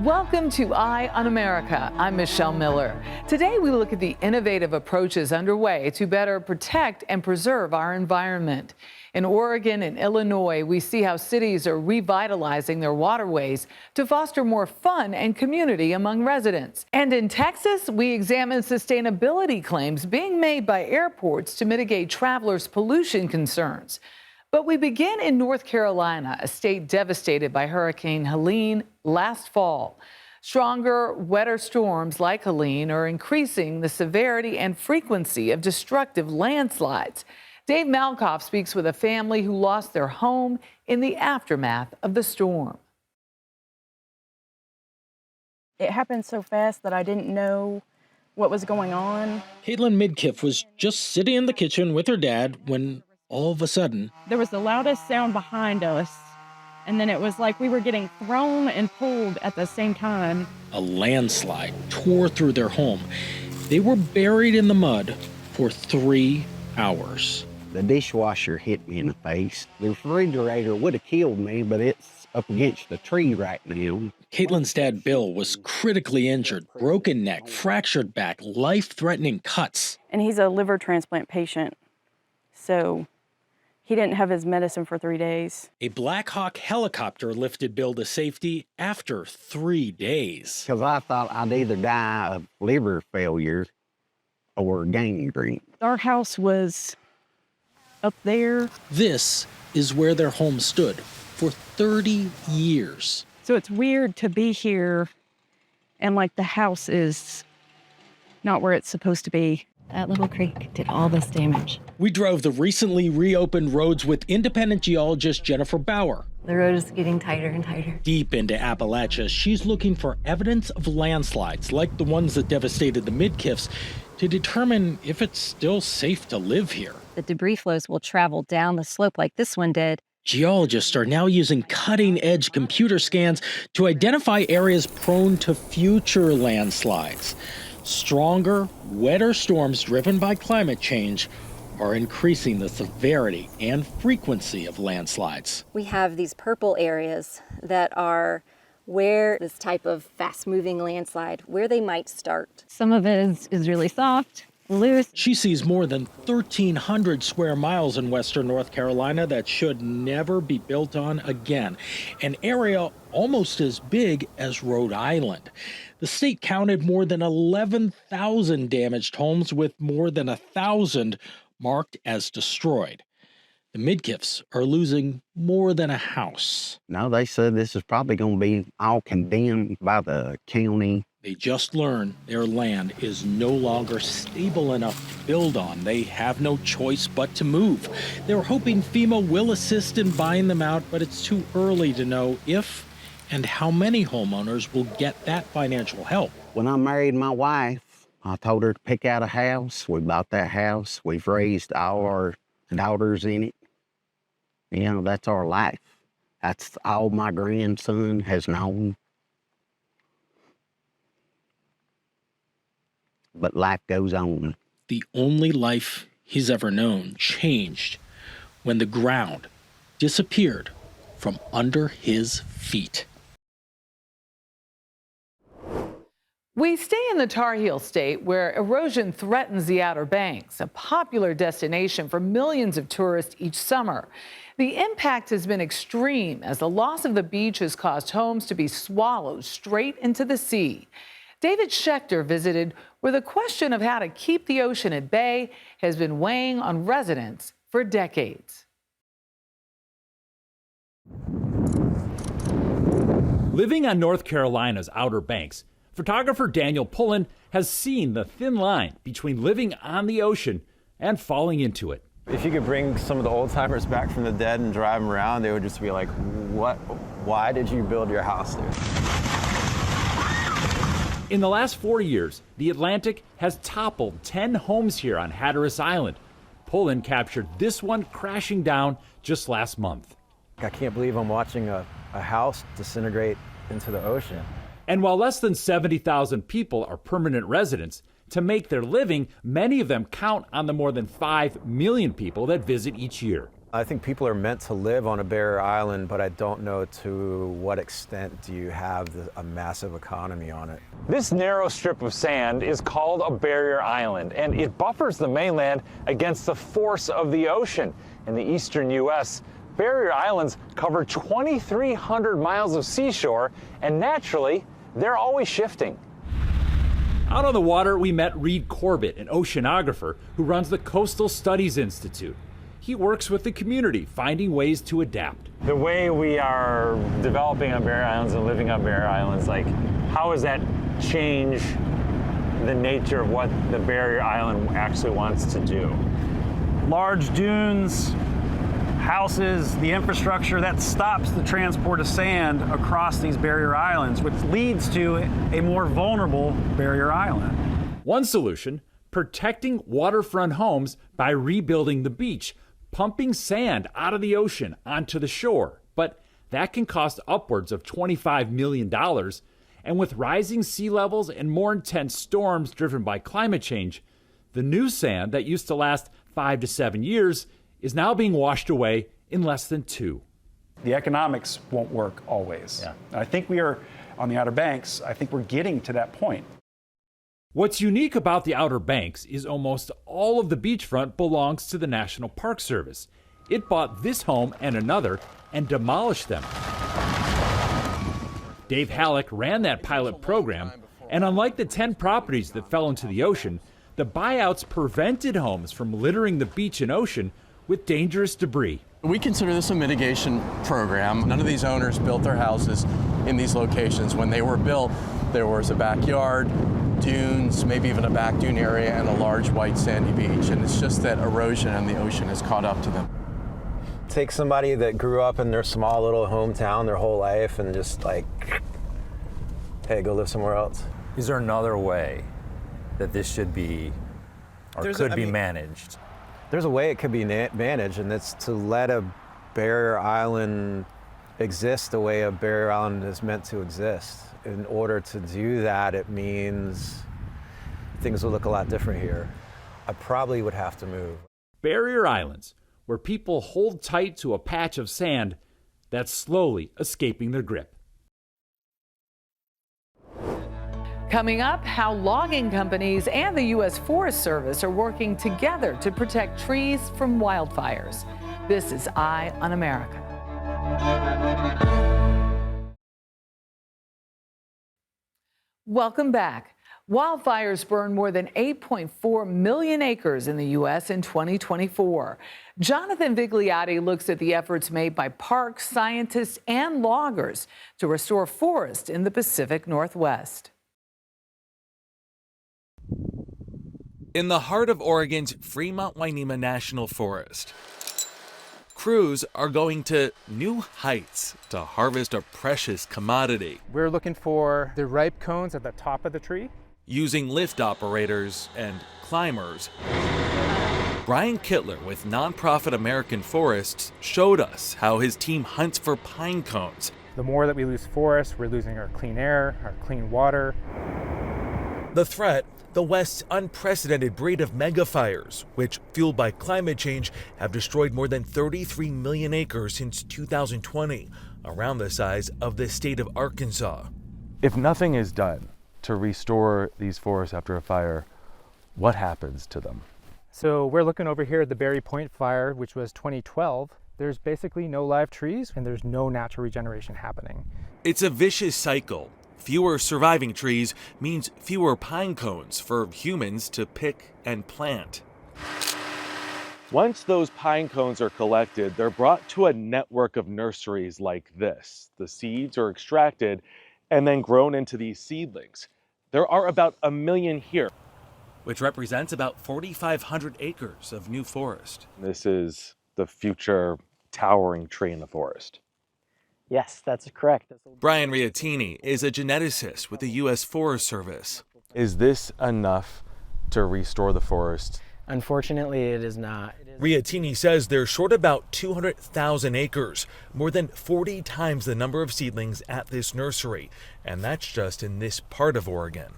Welcome to Eye on America. I'm Michelle Miller. Today we look at the innovative approaches underway to better protect and preserve our environment. In Oregon and Illinois, we see how cities are revitalizing their waterways to foster more fun and community among residents. And in Texas, we examine sustainability claims being made by airports to mitigate travelers' pollution concerns. But we begin in North Carolina, a state devastated by Hurricane Helene last fall. Stronger, wetter storms like Helene are increasing the severity and frequency of destructive landslides. Dave Malkoff speaks with a family who lost their home in the aftermath of the storm. It happened so fast that I didn't know what was going on. Caitlin Midkiff was just sitting in the kitchen with her dad when all of a sudden, there was the loudest sound behind us, and then it was like we were getting thrown and pulled at the same time. A landslide tore through their home. They were buried in the mud for 3 hours. The dishwasher hit me in the face. The refrigerator would have killed me, but it's up against the tree right now. Caitlin's dad, Bill, was critically injured, broken neck, fractured back, life-threatening cuts. And he's a liver transplant patient, so he didn't have his medicine for 3 days. A Black Hawk helicopter lifted Bill to safety after 3 days. Because I thought I'd either die of liver failure or gangrene. Our house was up there. This is where their home stood for 30 years. So it's weird to be here and like the house is not where it's supposed to be. That little creek did all this damage. We drove the recently reopened roads with independent geologist Jennifer Bauer. The road is getting tighter and tighter. Deep into Appalachia, she's looking for evidence of landslides like the ones that devastated the Midkiffs to determine if it's still safe to live here. The debris flows will travel down the slope like this one did. Geologists are now using cutting-edge computer scans to identify areas prone to future landslides. Stronger, wetter storms driven by climate change are increasing the severity and frequency of landslides. We have these purple areas that are where this type of fast-moving landslide, where they might start. Some of it is really soft, loose. She sees more than 1,300 square miles in western North Carolina that should never be built on again, an area almost as big as Rhode Island. The state counted more than 11,000 damaged homes, with more than 1,000 marked as destroyed. The Midkiffs are losing more than a house. No, they said this is probably going to be all condemned by the county. They just learned their land is no longer stable enough to build on. They have no choice but to move. They're hoping FEMA will assist in buying them out, but it's too early to know if and how many homeowners will get that financial help. When I married my wife, I told her to pick out a house. We bought that house. We've raised all our daughters in it. You know, that's our life. That's all my grandson has known. But life goes on. The only life he's ever known changed when the ground disappeared from under his feet. We stay in the Tar Heel state where erosion threatens the Outer Banks, a popular destination for millions of tourists each summer. The impact has been extreme as the loss of the beach has caused homes to be swallowed straight into the sea. David Schechter visited where the question of how to keep the ocean at bay has been weighing on residents for decades. Living on North Carolina's Outer Banks, photographer Daniel Pullen has seen the thin line between living on the ocean and falling into it. If you could bring some of the old timers back from the dead and drive them around, they would just be like, what? Why did you build your house there? In the last 4 years, the Atlantic has toppled 10 homes here on Hatteras Island. Pullen captured this one crashing down just last month. I can't believe I'm watching a house disintegrate into the ocean. And while less than 70,000 people are permanent residents, to make their living, many of them count on the more than 5 million people that visit each year. I think people are meant to live on a barrier island, but I don't know to what extent do you have a massive economy on it. This narrow strip of sand is called a barrier island, and it buffers the mainland against the force of the ocean. In the eastern U.S., barrier islands cover 2,300 miles of seashore, and naturally, they're always shifting. Out on the water, we met Reed Corbett, an oceanographer who runs the Coastal Studies Institute. He works with the community, finding ways to adapt. The way we are developing on barrier islands and living on barrier islands, like, how does that change the nature of what the barrier island actually wants to do? Large dunes, houses, the infrastructure that stops the transport of sand across these barrier islands, which leads to a more vulnerable barrier island. One solution, protecting waterfront homes by rebuilding the beach, pumping sand out of the ocean onto the shore. But that can cost upwards of $25 million. And with rising sea levels and more intense storms driven by climate change, the new sand that used to last 5 to 7 years is now being washed away in less than 2. The economics won't work always. Yeah. I think we are, on the Outer Banks, I think we're getting to that point. What's unique about the Outer Banks is almost all of the beachfront belongs to the National Park Service. It bought this home and another and demolished them. Dave Halleck ran that pilot program, and unlike the 10 properties that fell into the ocean, the buyouts prevented homes from littering the beach and ocean with dangerous debris. We consider this a mitigation program. None of these owners built their houses in these locations. When they were built, there was a backyard, dunes, maybe even a back dune area, and a large white sandy beach. And it's just that erosion in the ocean has caught up to them. Take somebody that grew up in their small little hometown their whole life and just like, hey, go live somewhere else. Is there another way that this should be or could be managed? There's a way it could be managed, and it's to let a barrier island exist the way a barrier island is meant to exist. In order to do that, it means things will look a lot different here. I probably would have to move. Barrier islands, where people hold tight to a patch of sand that's slowly escaping their grip. Coming up, how logging companies and the U.S. Forest Service are working together to protect trees from wildfires. This is Eye on America. Welcome back. Wildfires burned more than 8.4 million acres in the U.S. in 2024. Jonathan Vigliotti looks at the efforts made by parks, scientists, and loggers to restore forests in the Pacific Northwest. In the heart of Oregon's Fremont-Wainema National Forest, crews are going to new heights to harvest a precious commodity. We're looking for the ripe cones at the top of the tree. Using lift operators and climbers, Brian Kittler with nonprofit American Forests showed us how his team hunts for pine cones. The more that we lose forest, we're losing our clean air, our clean water. The threat, the West's unprecedented rate of megafires, which, fueled by climate change, have destroyed more than 33 million acres since 2020, around the size of the state of Arkansas. If nothing is done to restore these forests after a fire, what happens to them? So we're looking over here at the Berry Point fire, which was 2012. There's basically no live trees and there's no natural regeneration happening. It's a vicious cycle. Fewer surviving trees means fewer pine cones for humans to pick and plant. Once those pine cones are collected, they're brought to a network of nurseries like this. The seeds are extracted and then grown into these seedlings. There are about 1 million here, which represents about 4,500 acres of new forest. This is the future towering tree in the forest. Yes, that's correct. Brian Riatini is a geneticist with the U.S. Forest Service. Is this enough to restore the forest? Unfortunately, it is not. Riatini says they're short about 200,000 acres, more than 40 times the number of seedlings at this nursery, and that's just in this part of Oregon.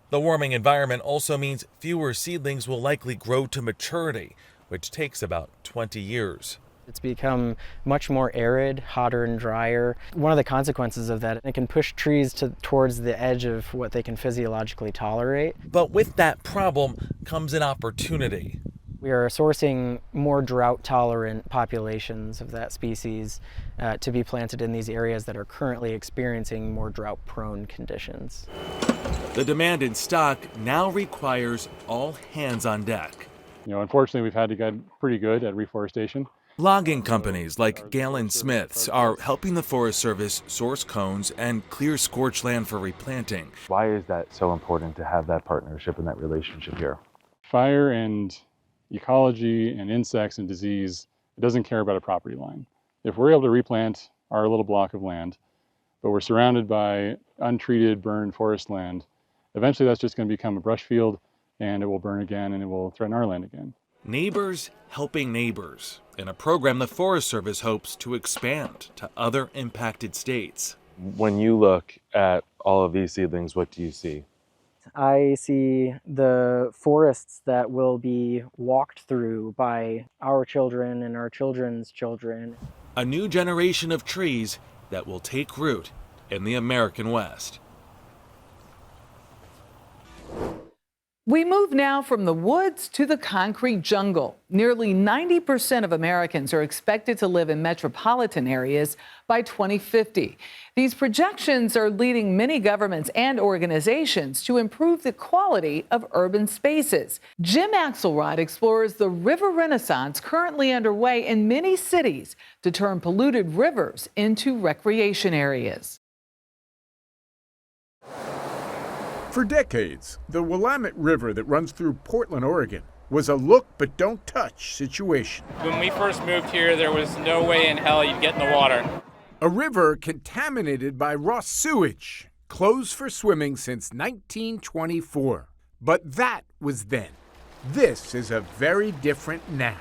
The warming environment also means fewer seedlings will likely grow to maturity, which takes about 20 years. It's become much more arid, hotter and drier. One of the consequences of that, it can push trees towards the edge of what they can physiologically tolerate. But with that problem comes an opportunity. We are sourcing more drought-tolerant populations of that species to be planted in these areas that are currently experiencing more drought-prone conditions. The demand in stock now requires all hands on deck. Unfortunately, we've had to get pretty good at reforestation. Logging companies like Galen Smith's are helping the Forest Service source cones and clear scorched land for replanting. Why is that so important to have that partnership and that relationship here? Fire and ecology and insects and disease, it doesn't care about a property line. If we're able to replant our little block of land, but we're surrounded by untreated, burned forest land, eventually that's just going to become a brush field, and it will burn again, and it will threaten our land again. Neighbors helping neighbors, in a program the Forest Service hopes to expand to other impacted states. When you look at all of these seedlings, what do you see? I see the forests that will be walked through by our children and our children's children. A new generation of trees that will take root in the American West. We move now from the woods to the concrete jungle. Nearly 90% of Americans are expected to live in metropolitan areas by 2050. These projections are leading many governments and organizations to improve the quality of urban spaces. Jim Axelrod explores the river renaissance currently underway in many cities to turn polluted rivers into recreation areas. For decades, the Willamette River that runs through Portland, Oregon, was a look but don't touch situation. When we first moved here, there was no way in hell you'd get in the water. A river contaminated by raw sewage, closed for swimming since 1924. But that was then. This is a very different now.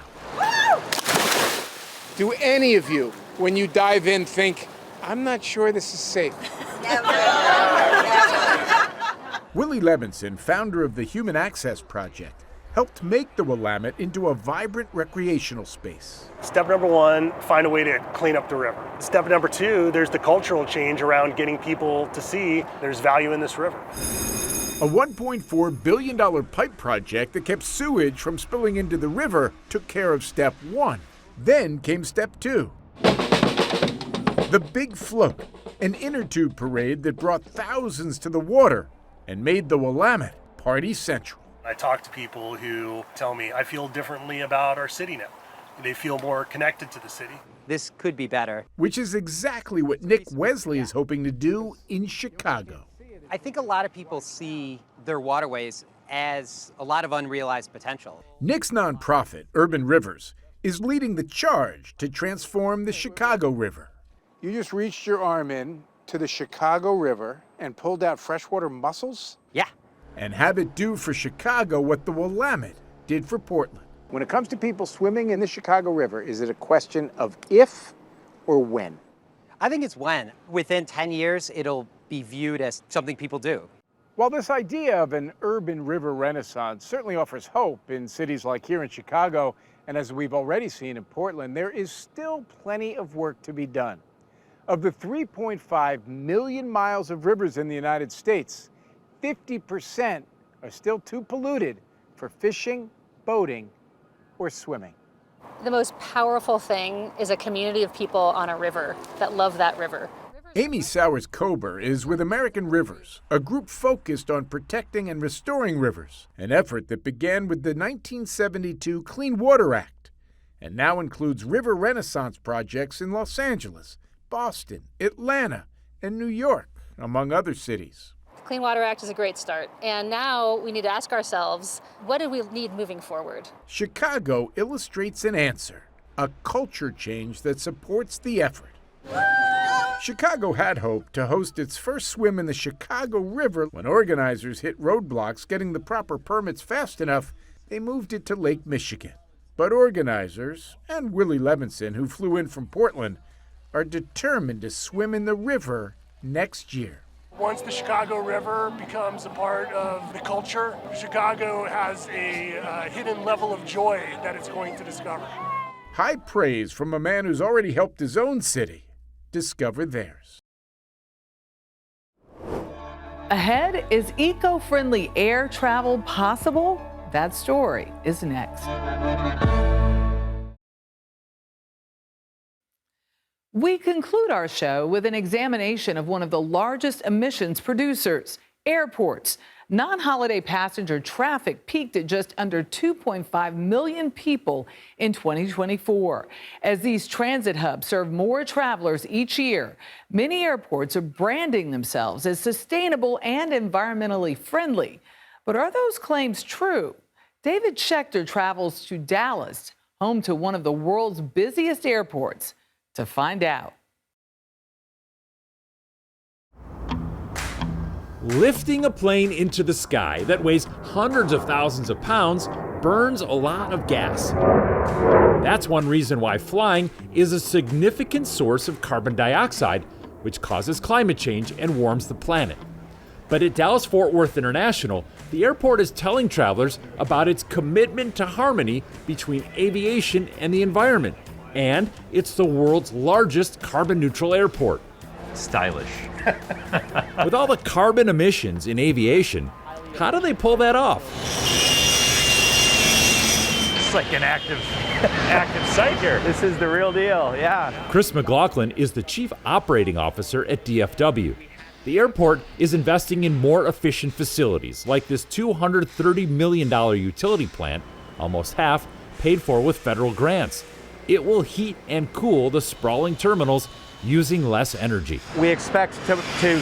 Do any of you, when you dive in, think, I'm not sure this is safe? Willie Levinson, founder of the Human Access Project, helped make the Willamette into a vibrant recreational space. Step number one, find a way to clean up the river. Step number two, there's the cultural change around getting people to see there's value in this river. A $1.4 billion pipe project that kept sewage from spilling into the river took care of step one. Then came step two. The Big Float, an inner tube parade that brought thousands to the water and made the Willamette party central. I talk to people who tell me, I feel differently about our city now. They feel more connected to the city. This could be better. Which is exactly what Nick Wesley is hoping to do in Chicago. I think a lot of people see their waterways as a lot of unrealized potential. Nick's nonprofit, Urban Rivers, is leading the charge to transform the Chicago River. You just reached your arm in to the Chicago River and pulled out freshwater mussels? Yeah. And have it do for Chicago what the Willamette did for Portland. When it comes to people swimming in the Chicago River, is it a question of if or when? I think it's when. Within 10 years, it'll be viewed as something people do. While this idea of an urban river renaissance certainly offers hope in cities like here in Chicago, and as we've already seen in Portland, there is still plenty of work to be done. Of the 3.5 million miles of rivers in the United States, 50% are still too polluted for fishing, boating, or swimming. The most powerful thing is a community of people on a river that love that river. Amy Sowers-Kober is with American Rivers, a group focused on protecting and restoring rivers, an effort that began with the 1972 Clean Water Act and now includes river renaissance projects in Los Angeles, Boston, Atlanta, and New York, among other cities. The Clean Water Act is a great start, and now we need to ask ourselves, what do we need moving forward? Chicago illustrates an answer, a culture change that supports the effort. Chicago had hoped to host its first swim in the Chicago River. When organizers hit roadblocks getting the proper permits fast enough, they moved it to Lake Michigan. But organizers, and Willie Levinson, who flew in from Portland, are determined to swim in the river next year. Once the Chicago River becomes a part of the culture, Chicago has a hidden level of joy that it's going to discover. high praise from a man who's already helped his own city discover theirs. Ahead, is eco-friendly air travel possible? That story is next. We conclude our show with an examination of one of the largest emissions producers, airports. Non-holiday passenger traffic peaked at just under 2.5 million people in 2024. As these transit hubs serve more travelers each year, many airports are branding themselves as sustainable and environmentally friendly. But are those claims true? David Schechter travels to Dallas, home to one of the world's busiest airports, to find out. Lifting a plane into the sky that weighs hundreds of thousands of pounds burns a lot of gas. That's one reason why flying is a significant source of carbon dioxide, which causes climate change and warms the planet. But at Dallas-Fort Worth International, the airport is telling travelers about its commitment to harmony between aviation and the environment. And it's the world's largest carbon-neutral airport. Stylish. With all the carbon emissions in aviation, how do they pull that off? It's like an active site here. This is the real deal, yeah. Chris McLaughlin is the chief operating officer at DFW. The airport is investing in more efficient facilities, like this $230 million utility plant, almost half paid for with federal grants. It will heat and cool the sprawling terminals using less energy. We expect to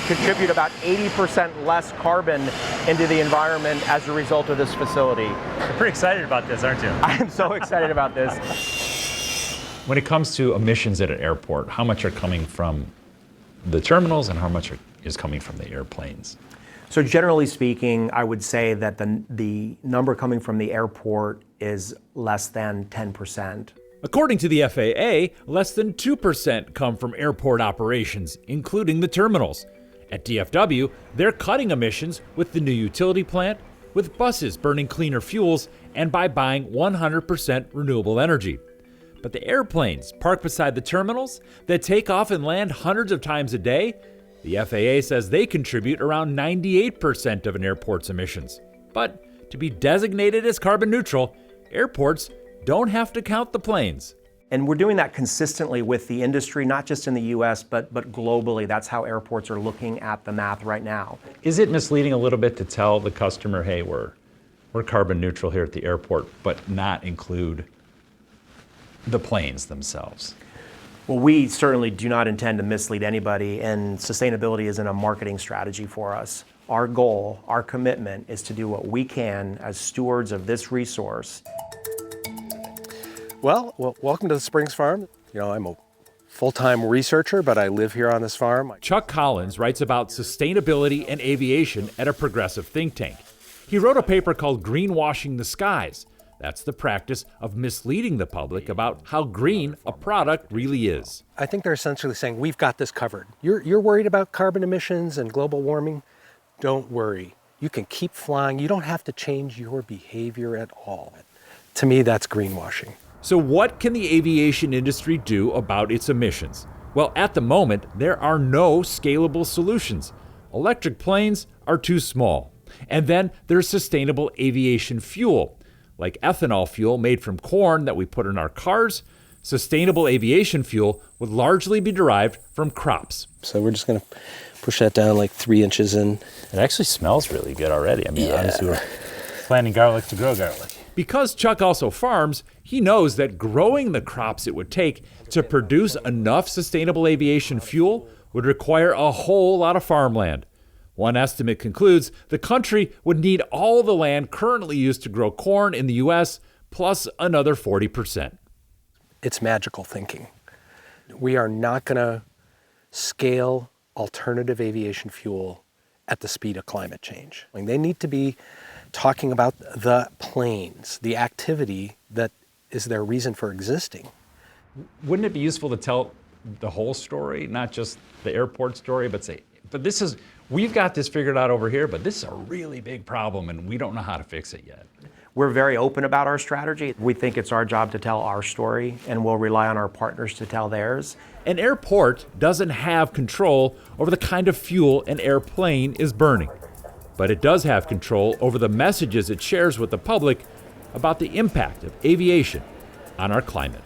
contribute about 80% less carbon into the environment as a result of this facility. You're pretty excited about this, aren't you? I'm so excited about this. When it comes to emissions at an airport, how much are coming from the terminals and how much is coming from the airplanes? So generally speaking, I would say that the number coming from the airport is less than 10%. According to the FAA, less than 2% come from airport operations, including the terminals. At DFW, they're cutting emissions with the new utility plant, with buses burning cleaner fuels, and by buying 100% renewable energy. But the airplanes parked beside the terminals that take off and land hundreds of times a day, the FAA says they contribute around 98% of an airport's emissions. But to be designated as carbon neutral, airports don't have to count the planes. And we're doing that consistently with the industry, not just in the US, but globally. That's how airports are looking at the math right now. Is it misleading a little bit to tell the customer, hey, we're carbon neutral here at the airport, but not include the planes themselves? Well, we certainly do not intend to mislead anybody, and sustainability isn't a marketing strategy for us. Our goal, our commitment, is to do what we can as stewards of this resource. Well, welcome to the Springs Farm. You know, I'm a full-time researcher, but I live here on this farm. Chuck Collins writes about sustainability and aviation at a progressive think tank. He wrote a paper called Greenwashing the Skies. That's the practice of misleading the public about how green a product really is. I think they're essentially saying, we've got this covered. You're worried about carbon emissions and global warming? Don't worry. You can keep flying. You don't have to change your behavior at all. To me, that's greenwashing. So what can the aviation industry do about its emissions? Well, at the moment, there are no scalable solutions. Electric planes are too small. And then there's sustainable aviation fuel, like ethanol fuel made from corn that we put in our cars. Sustainable aviation fuel would largely be derived from crops. So we're just going to push that down like 3 inches in. It actually smells really good already. I mean, honestly, we're planting garlic to grow garlic. Because Chuck also farms, he knows that growing the crops it would take to produce enough sustainable aviation fuel would require a whole lot of farmland. One estimate concludes the country would need all the land currently used to grow corn in the U.S., plus another 40%. It's magical thinking. We are not going to scale alternative aviation fuel at the speed of climate change. I mean, they need to be talking about the planes, the activity that is their reason for existing. Wouldn't it be useful to tell the whole story, not just the airport story, but say, we've got this figured out over here, but this is a really big problem and we don't know how to fix it yet? We're very open about our strategy. We think it's our job to tell our story, and we'll rely on our partners to tell theirs. An airport doesn't have control over the kind of fuel an airplane is burning, but it does have control over the messages it shares with the public about the impact of aviation on our climate.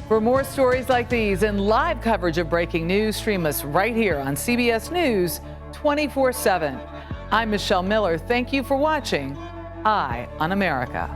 For more stories like these and live coverage of breaking news, stream us right here on CBS News 24/7. I'm Michelle Miller. Thank you for watching Eye on America.